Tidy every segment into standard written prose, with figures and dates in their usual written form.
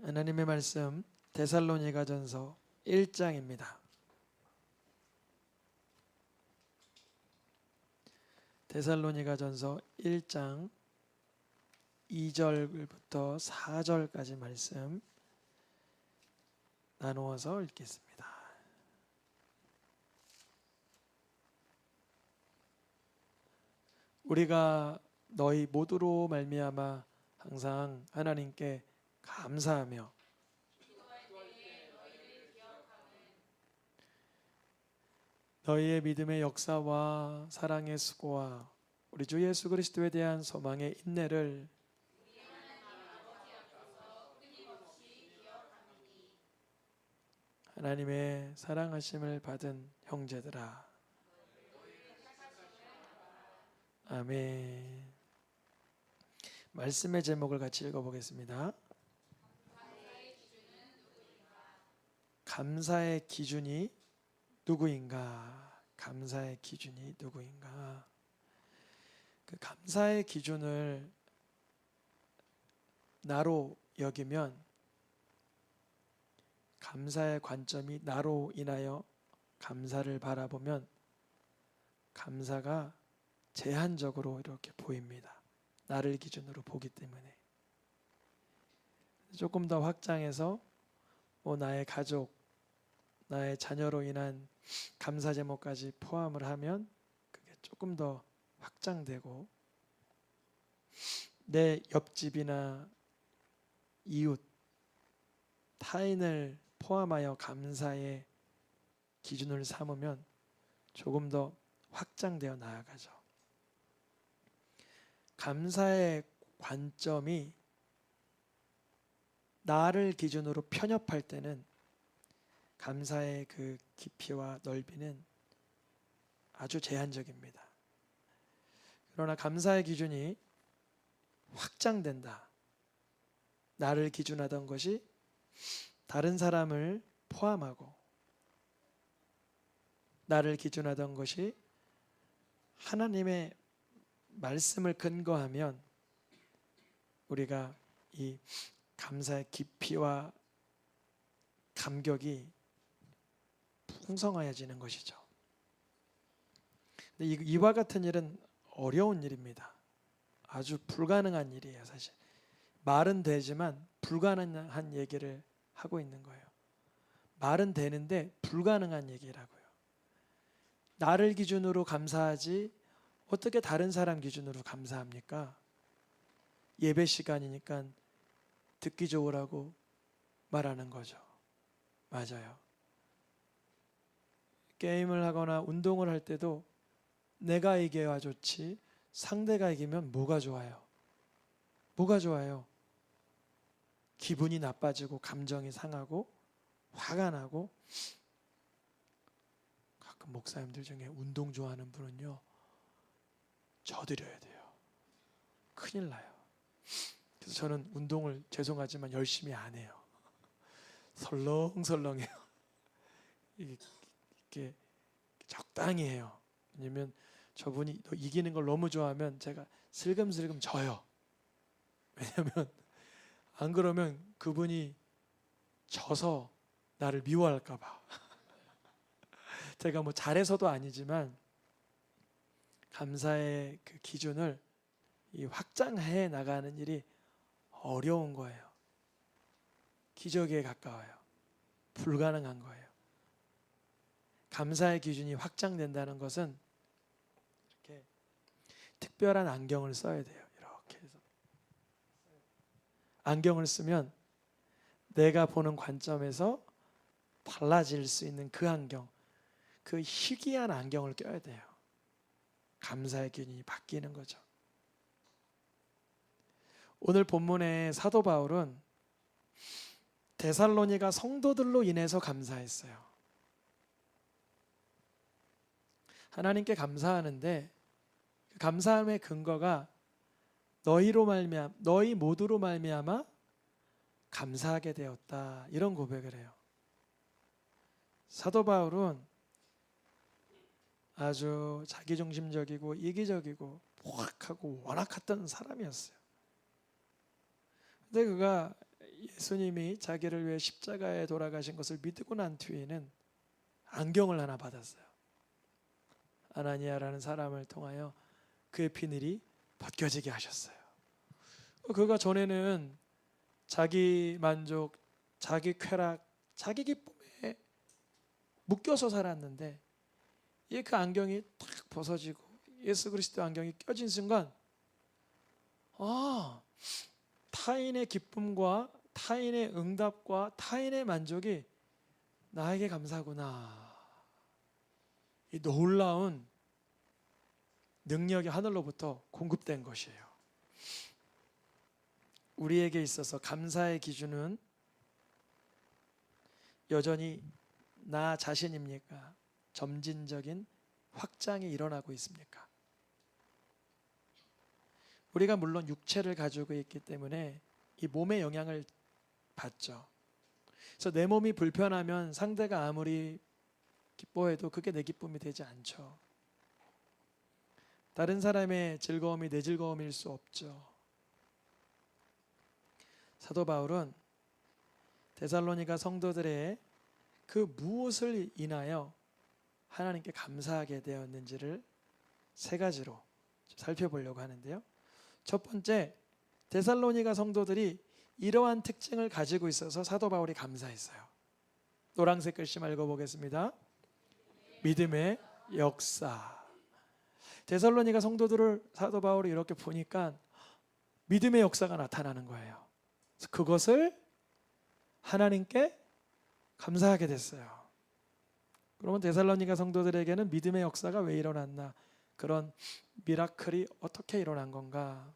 하나님의 말씀 데살로니가전서 1장입니다. 데살로니가전서 1장 2절부터 4절까지 말씀 나누어서 읽겠습니다. 우리가 너희 모두로 말미암아 항상 하나님께 감사하며 너희의 믿음의 역사와 사랑의 수고와 우리 주 예수 그리스도에 대한 소망의 인내를 하나님의 사랑하심을 받은 형제들아. 아멘. 말씀의 제목을 같이 읽어보겠습니다. 감사의 기준이 누구인가? 감사의 기준이 누구인가? 그 감사의 기준을 나로 여기면, 감사의 관점이 나로 인하여 감사를 바라보면 감사가 제한적으로 이렇게 보입니다. 나를 기준으로 보기 때문에. 조금 더 확장해서 나의 가족, 나의 자녀로 인한 감사 제목까지 포함을 하면 그게 조금 더 확장되고, 내 옆집이나 이웃, 타인을 포함하여 감사의 기준을 삼으면 조금 더 확장되어 나아가죠. 감사의 관점이 나를 기준으로 편협할 때는 감사의 그 깊이와 넓이는 아주 제한적입니다. 그러나 감사의 기준이 확장된다. 나를 기준하던 것이 다른 사람을 포함하고, 나를 기준하던 것이 하나님의 말씀을 근거하면 우리가 이 감사의 깊이와 감격이 풍성해지는 것이죠. 근데 이와 같은 일은 어려운 일입니다. 아주 불가능한 일이에요. 사실 말은 되지만 불가능한 얘기를 하고 있는 거예요. 말은 되는데 불가능한 얘기라고요. 나를 기준으로 감사하지 어떻게 다른 사람 기준으로 감사합니까? 예배 시간이니까 듣기 좋으라고 말하는 거죠. 맞아요. 게임을 하거나 운동을 할 때도 내가 이겨야 좋지 상대가 이기면 뭐가 좋아요? 뭐가 좋아요? 기분이 나빠지고 감정이 상하고 화가 나고. 가끔 목사님들 중에 운동 좋아하는 분은요, 져드려야 돼요. 큰일 나요. 그래서 저는 운동을 죄송하지만 열심히 안 해요. 설렁설렁해요. 이게 적당히 해요. 왜냐면 저분이 이기는 걸 너무 좋아하면 제가 슬금슬금 져요. 왜냐면 안 그러면 그분이 져서 나를 미워할까 봐. 제가 뭐 잘해서도 아니지만 감사의 그 기준을 확장해 나가는 일이 어려운 거예요. 기적에 가까워요. 불가능한 거예요. 감사의 기준이 확장된다는 것은 이렇게 특별한 안경을 써야 돼요. 이렇게 해서 안경을 쓰면 내가 보는 관점에서 달라질 수 있는 그 안경, 그 희귀한 안경을 껴야 돼요. 감사의 기준이 바뀌는 거죠. 오늘 본문의 사도 바울은 데살로니가 성도들로 인해서 감사했어요. 하나님께 감사하는데 그 감사함의 근거가 너희 모두로 말미암아 감사하게 되었다, 이런 고백을 해요. 사도 바울은 아주 자기중심적이고 이기적이고 포악하고 완악했던 사람이었어요. 근데 그가 예수님이 자기를 위해 십자가에 돌아가신 것을 믿고 난 뒤에는 안경을 하나 받았어요. 아나니아라는 사람을 통하여 그의 비늘이 벗겨지게 하셨어요. 그가 전에는 자기 만족, 자기 쾌락, 자기 기쁨에 묶여서 살았는데 이제 그 안경이 탁 벗어지고 예수 그리스도 안경이 껴진 순간 타인의 기쁨과 타인의 응답과 타인의 만족이 나에게 감사구나. 이 놀라운 능력이 하늘로부터 공급된 것이에요. 우리에게 있어서 감사의 기준은 여전히 나 자신입니까? 점진적인 확장이 일어나고 있습니까? 우리가 물론 육체를 가지고 있기 때문에 이 몸의 영향을 받죠. 그래서 내 몸이 불편하면 상대가 아무리 기뻐해도 그게 내 기쁨이 되지 않죠. 다른 사람의 즐거움이 내 즐거움일 수 없죠. 사도 바울은 데살로니가 성도들의 그 무엇을 인하여 하나님께 감사하게 되었는지를 세 가지로 살펴보려고 하는데요. 첫 번째, 데살로니가 성도들이 이러한 특징을 가지고 있어서 사도 바울이 감사했어요. 노란색 글씨만 읽어보겠습니다. 믿음의 역사. 데살로니가 성도들을 사도 바울이 이렇게 보니까 믿음의 역사가 나타나는 거예요. 그것을 하나님께 감사하게 됐어요. 그러면 데살로니가 성도들에게는 믿음의 역사가 왜 일어났나? 그런 미라클이 어떻게 일어난 건가?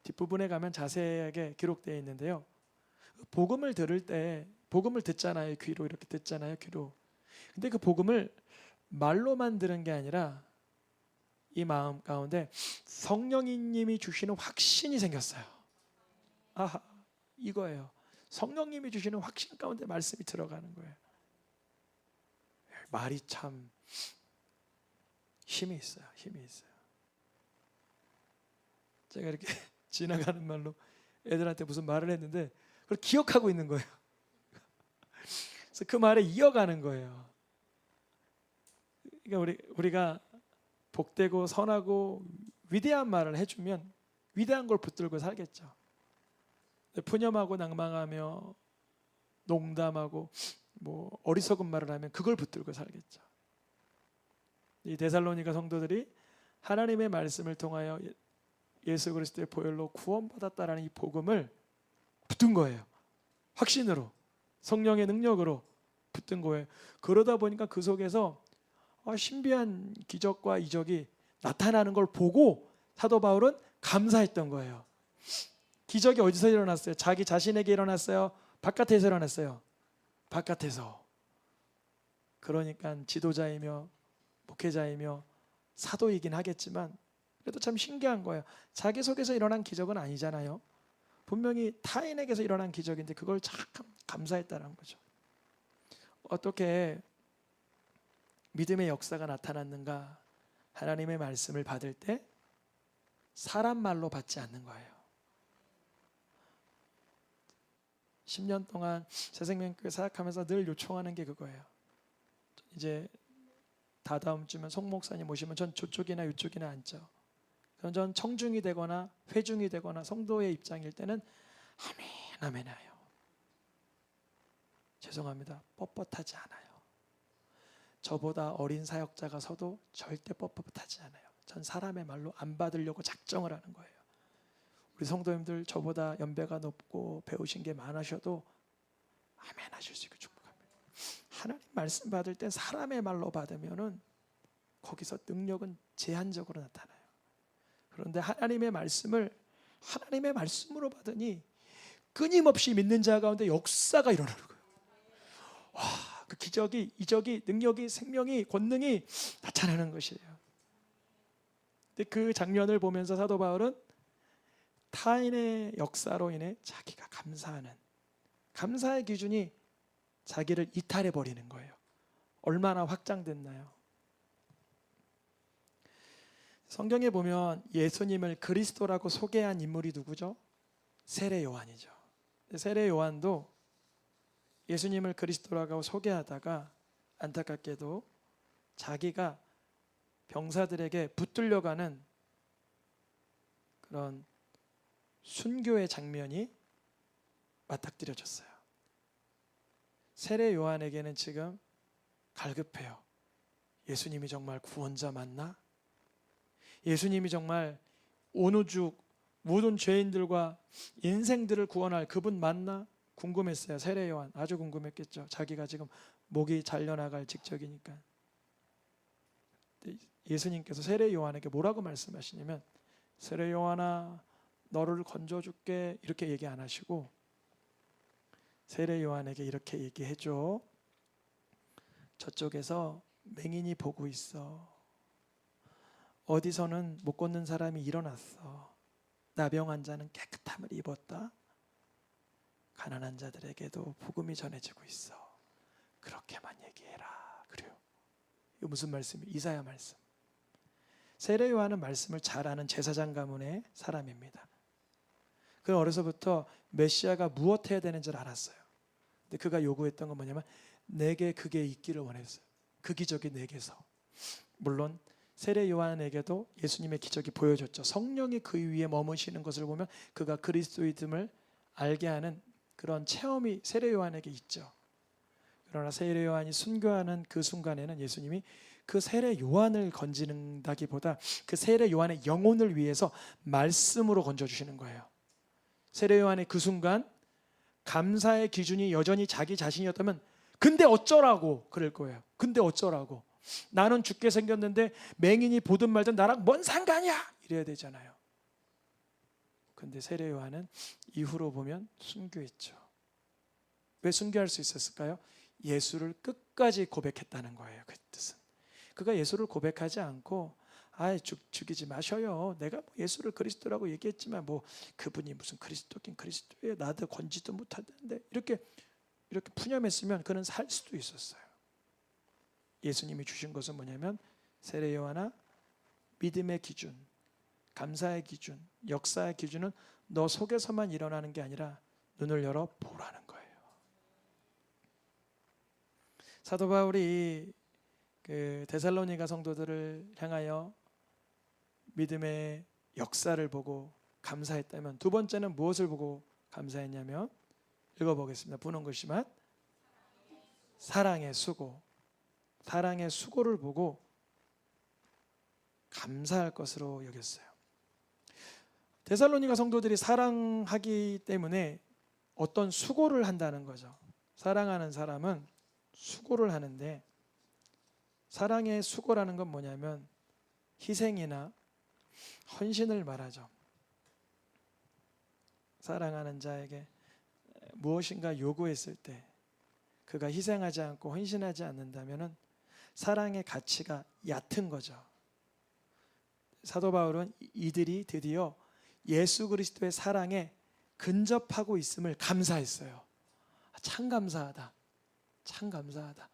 뒷부분에 가면 자세하게 기록되어 있는데요. 복음을 들을 때 복음을 듣잖아요. 귀로 이렇게 듣잖아요. 귀로. 근데 그 복음을 말로만 들은 게 아니라 이 마음 가운데 성령님이 주시는 확신이 생겼어요. 아하, 이거예요. 성령님이 주시는 확신 가운데 말씀이 들어가는 거예요. 말이 참 힘이 있어요. 힘이 있어요. 제가 이렇게 지나가는 말로 애들한테 무슨 말을 했는데 그걸 기억하고 있는 거예요. 그래서 그 말에 이어가는 거예요. 그러니까 우리가 복되고 선하고 위대한 말을 해주면 위대한 걸 붙들고 살겠죠. 푸념하고 낭망하며 농담하고 뭐 어리석은 말을 하면 그걸 붙들고 살겠죠. 이 데살로니가 성도들이 하나님의 말씀을 통하여 예수 그리스도의 보혈로 구원받았다라는 이 복음을 붙든 거예요. 확신으로, 성령의 능력으로 붙든 거예요. 그러다 보니까 그 속에서 신비한 기적과 이적이 나타나는 걸 보고 사도 바울은 감사했던 거예요. 기적이 어디서 일어났어요? 자기 자신에게 일어났어요? 바깥에서 일어났어요? 바깥에서. 그러니까 지도자이며 목회자이며 사도이긴 하겠지만 그래도 참 신기한 거예요. 자기 속에서 일어난 기적은 아니잖아요. 분명히 타인에게서 일어난 기적인데 그걸 참 감사했다는 거죠. 어떻게 믿음의 역사가 나타났는가? 하나님의 말씀을 받을 때 사람 말로 받지 않는 거예요. 10년 동안 새생명교회 사역하면서 늘 요청하는 게 그거예요. 이제 다다음 주면 송 목사님 오시면 전 저쪽이나 이쪽이나 앉죠. 그럼 전 청중이 되거나 회중이 되거나 성도의 입장일 때는 아멘 아멘 해요. 죄송합니다. 뻣뻣하지 않아요. 저보다 어린 사역자가 서도 절대 뻣뻣하지 않아요. 전 사람의 말로 안 받으려고 작정을 하는 거예요. 우리 성도님들 저보다 연배가 높고 배우신 게 많으셔도 아멘 하실 수 있게 축복합니다. 하나님 말씀 받을 때 사람의 말로 받으면은 거기서 능력은 제한적으로 나타나요. 그런데 하나님의 말씀을 하나님의 말씀으로 받으니 끊임없이 믿는 자 가운데 역사가 일어나는 거예요. 와, 그 기적이, 이적이, 능력이, 생명이, 권능이 나타나는 것이에요. 근데 그 장면을 보면서 사도 바울은 타인의 역사로 인해 자기가 감사하는, 감사의 기준이 자기를 이탈해 버리는 거예요. 얼마나 확장됐나요? 성경에 보면 예수님을 그리스도라고 소개한 인물이 누구죠? 세례 요한이죠. 세례 요한도 예수님을 그리스도라고 소개하다가 안타깝게도 자기가 병사들에게 붙들려가는 그런 순교의 장면이 맞닥뜨려졌어요. 세례 요한에게는 지금 갈급해요. 예수님이 정말 구원자 맞나? 예수님이 정말 온 우주 모든 죄인들과 인생들을 구원할 그분 맞나? 궁금했어요. 세례 요한 아주 궁금했겠죠. 자기가 지금 목이 잘려나갈 직전이니까. 예수님께서 세례 요한에게 뭐라고 말씀하시냐면, 세례 요한아 너를 건져줄게 이렇게 얘기 안 하시고 세례 요한에게 이렇게 얘기해줘. 저쪽에서 맹인이 보고 있어. 어디서는 못 걷는 사람이 일어났어. 나병 환자는 깨끗함을 입었다. 가난한 자들에게도 복음이 전해지고 있어. 그렇게만 얘기해라. 그래요. 이거 무슨 말씀이에요? 이사야 말씀. 세례 요한은 말씀을 잘 아는 제사장 가문의 사람입니다. 그 어려서부터 메시아가 무엇 해야 되는 줄 알았어요. 근데 그가 요구했던 건 뭐냐면 내게 그게 있기를 원했어요. 그 기적이 내게서. 물론 세례 요한에게도 예수님의 기적이 보여졌죠. 성령이 그 위에 머무시는 것을 보면 그가 그리스도이즘을 알게 하는 그런 체험이 세례 요한에게 있죠. 그러나 세례 요한이 순교하는 그 순간에는 예수님이 그 세례 요한을 건지는다기보다 그 세례 요한의 영혼을 위해서 말씀으로 건져주시는 거예요. 세례 요한의 그 순간 감사의 기준이 여전히 자기 자신이었다면 근데 어쩌라고 그럴 거예요. 근데 어쩌라고. 나는 죽게 생겼는데 맹인이 보든 말든 나랑 뭔 상관이야 이래야 되잖아요. 근데 세례 요한은 이후로 보면 순교했죠. 왜 순교할 수 있었을까요? 예수를 끝까지 고백했다는 거예요. 그 뜻은. 그가 예수를 고백하지 않고 죽이지 마셔요. 내가 예수를 그리스도라고 얘기했지만 뭐 그분이 무슨 그리스도긴 그리스도예요. 나도 건지도 못하는데 이렇게 푸념했으면 그는 살 수도 있었어요. 예수님이 주신 것은 뭐냐면 세례 요한아 믿음의 기준, 감사의 기준, 역사의 기준은 너 속에서만 일어나는 게 아니라 눈을 열어 보라는 거예요. 사도 바울이 그 데살로니가 성도들을 향하여 믿음의 역사를 보고 감사했다면 두 번째는 무엇을 보고 감사했냐면 읽어보겠습니다. 부는 것이지만 사랑의 수고, 사랑의 수고를 보고 감사할 것으로 여겼어요. 데살로니가 성도들이 사랑하기 때문에 어떤 수고를 한다는 거죠. 사랑하는 사람은 수고를 하는데 사랑의 수고라는 건 뭐냐면 희생이나 헌신을 말하죠. 사랑하는 자에게 무엇인가 요구했을 때 그가 희생하지 않고 헌신하지 않는다면 사랑의 가치가 얕은 거죠. 사도 바울은 이들이 드디어 예수 그리스도의 사랑에 근접하고 있음을 감사했어요. 참 감사하다. 참 감사하다.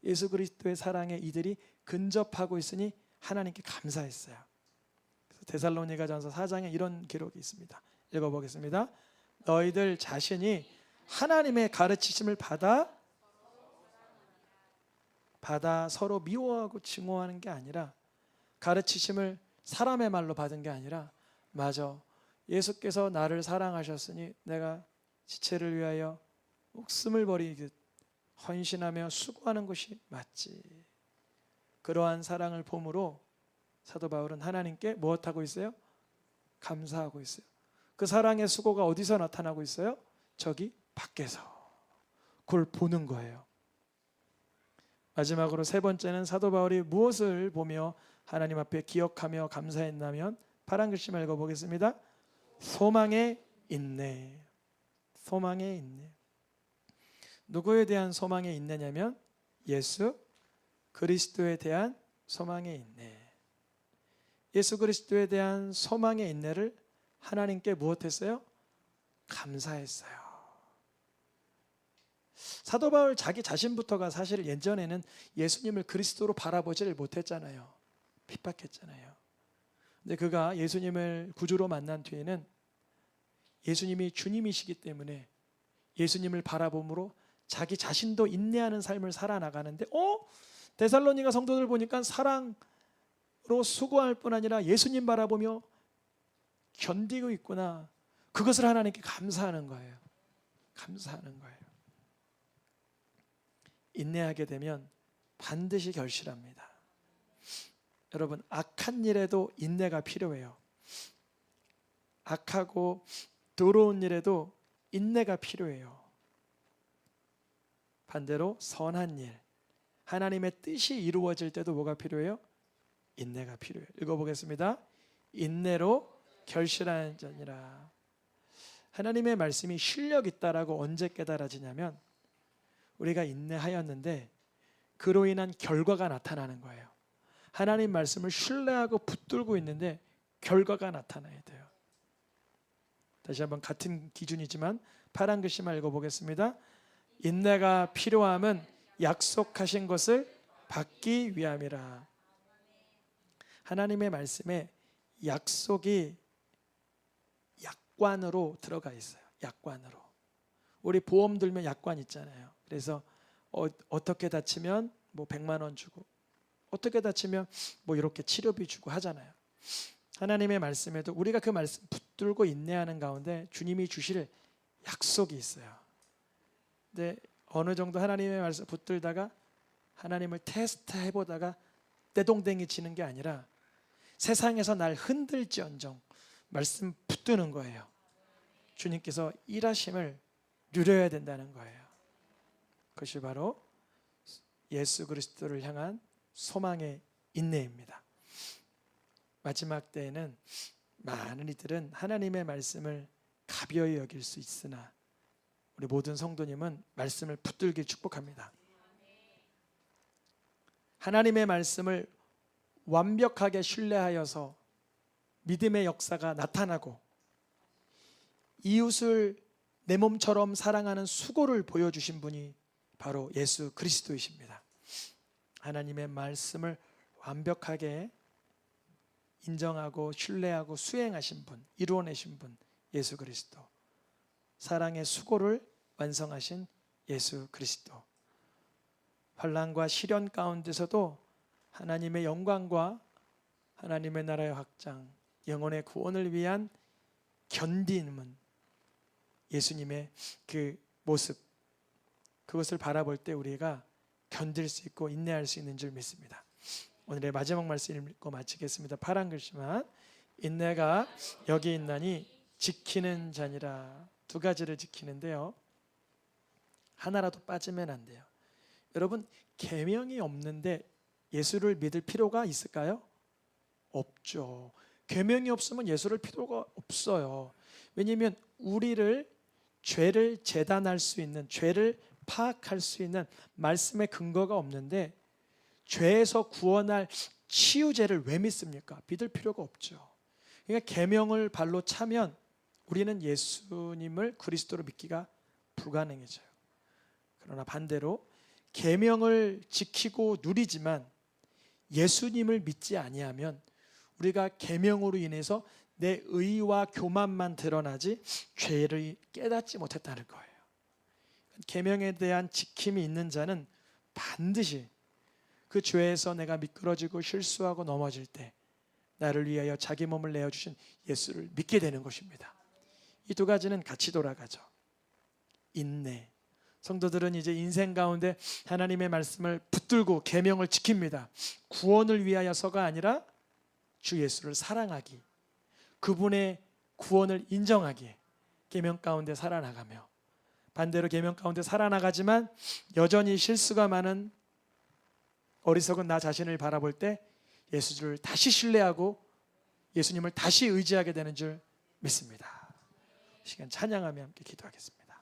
예수 그리스도의 사랑에 이들이 근접하고 있으니 하나님께 감사했어요. 그래서 데살로니가전서 4장에 이런 기록이 있습니다. 읽어보겠습니다. 너희들 자신이 하나님의 가르치심을 받아 서로 미워하고 증오하는 게 아니라 가르치심을 사람의 말로 받은 게 아니라 맞아. 예수께서 나를 사랑하셨으니 내가 지체를 위하여 목숨을 버리듯 헌신하며 수고하는 것이 맞지. 그러한 사랑을 봄으로 사도 바울은 하나님께 무엇하고 있어요? 감사하고 있어요. 그 사랑의 수고가 어디서 나타나고 있어요? 저기 밖에서. 그걸 보는 거예요. 마지막으로 세 번째는 사도 바울이 무엇을 보며 하나님 앞에 기억하며 감사했냐면 파란 글씨만 읽어보겠습니다. 소망의 인내. 소망의 인내. 누구에 대한 소망의 인내냐면 예수 그리스도에 대한 소망의 인내. 예수 그리스도에 대한 소망의 인내를 하나님께 무엇했어요? 감사했어요. 사도 바울 자기 자신부터가 사실 예전에는 예수님을 그리스도로 바라보지를 못했잖아요. 핍박했잖아요. 근데 그가 예수님을 구주로 만난 뒤에는 예수님이 주님이시기 때문에 예수님을 바라봄으로 자기 자신도 인내하는 삶을 살아나가는데 데살로니가 성도들 보니까 사랑으로 수고할 뿐 아니라 예수님 바라보며 견디고 있구나. 그것을 하나님께 감사하는 거예요. 감사하는 거예요. 인내하게 되면 반드시 결실합니다. 여러분, 악한 일에도 인내가 필요해요. 악하고 더러운 일에도 인내가 필요해요. 반대로 선한 일, 하나님의 뜻이 이루어질 때도 뭐가 필요해요? 인내가 필요해요. 읽어보겠습니다. 인내로 결실하는 자니라. 하나님의 말씀이 실력 있다라고 언제 깨달아지냐면 우리가 인내하였는데 그로 인한 결과가 나타나는 거예요. 하나님 말씀을 신뢰하고 붙들고 있는데 결과가 나타나야 돼요. 다시 한번 같은 기준이지만 파란 글씨만 읽어보겠습니다. 인내가 필요함은 약속하신 것을 받기 위함이라. 하나님의 말씀에 약속이 약관으로 들어가 있어요. 약관으로. 우리 보험 들면 약관 있잖아요. 그래서 어떻게 다치면 뭐 100만 원 주고, 어떻게 다치면 뭐 이렇게 치료비 주고 하잖아요. 하나님의 말씀에도 우리가 그 말씀 붙들고 인내하는 가운데 주님이 주실 약속이 있어요. 근데 어느 정도 하나님의 말씀 붙들다가 하나님을 테스트 해보다가 떼동댕이 치는 게 아니라 세상에서 날 흔들지언정 말씀 붙드는 거예요. 주님께서 일하심을 누려야 된다는 거예요. 그것이 바로 예수 그리스도를 향한 소망의 인내입니다. 마지막 때에는 많은 이들은 하나님의 말씀을 가벼이 여길 수 있으나 우리 모든 성도님은 말씀을 붙들길 축복합니다. 하나님의 말씀을 완벽하게 신뢰하여서 믿음의 역사가 나타나고 이웃을 내 몸처럼 사랑하는 수고를 보여주신 분이 바로 예수 그리스도이십니다. 하나님의 말씀을 완벽하게 인정하고 신뢰하고 수행하신 분, 이루어내신 분, 예수 그리스도. 사랑의 수고를 완성하신 예수 그리스도. 환난과 시련 가운데서도 하나님의 영광과 하나님의 나라의 확장, 영혼의 구원을 위한 견디는 예수님의 그 모습, 그것을 바라볼 때 우리가 견딜 수 있고 인내할 수 있는 줄 믿습니다. 오늘의 마지막 말씀 읽고 마치겠습니다. 파란 글씨만. 인내가 여기 있나니 지키는 자니라. 두 가지를 지키는데요, 하나라도 빠지면 안 돼요. 여러분, 계명이 없는데 예수를 믿을 필요가 있을까요? 없죠. 계명이 없으면 예수를 필요가 없어요. 왜냐하면 우리를 죄를 재단할 수 있는, 죄를 파악할 수 있는 말씀의 근거가 없는데 죄에서 구원할 치유제를 왜 믿습니까? 믿을 필요가 없죠. 그러니까 계명을 발로 차면 우리는 예수님을 그리스도로 믿기가 불가능해져요. 그러나 반대로 계명을 지키고 누리지만 예수님을 믿지 아니하면 우리가 계명으로 인해서 내 의와 교만만 드러나지 죄를 깨닫지 못했다는 거예요. 계명에 대한 지킴이 있는 자는 반드시 그 죄에서 내가 미끄러지고 실수하고 넘어질 때 나를 위하여 자기 몸을 내어주신 예수를 믿게 되는 것입니다. 이 두 가지는 같이 돌아가죠. 인내. 성도들은 이제 인생 가운데 하나님의 말씀을 붙들고 계명을 지킵니다. 구원을 위하여서가 아니라 주 예수를 사랑하기, 그분의 구원을 인정하기, 계명 가운데 살아나가며, 반대로 계명 가운데 살아나가지만 여전히 실수가 많은 어리석은 나 자신을 바라볼 때 예수를 다시 신뢰하고 예수님을 다시 의지하게 되는 줄 믿습니다. 이 시간 찬양하며 함께 기도하겠습니다.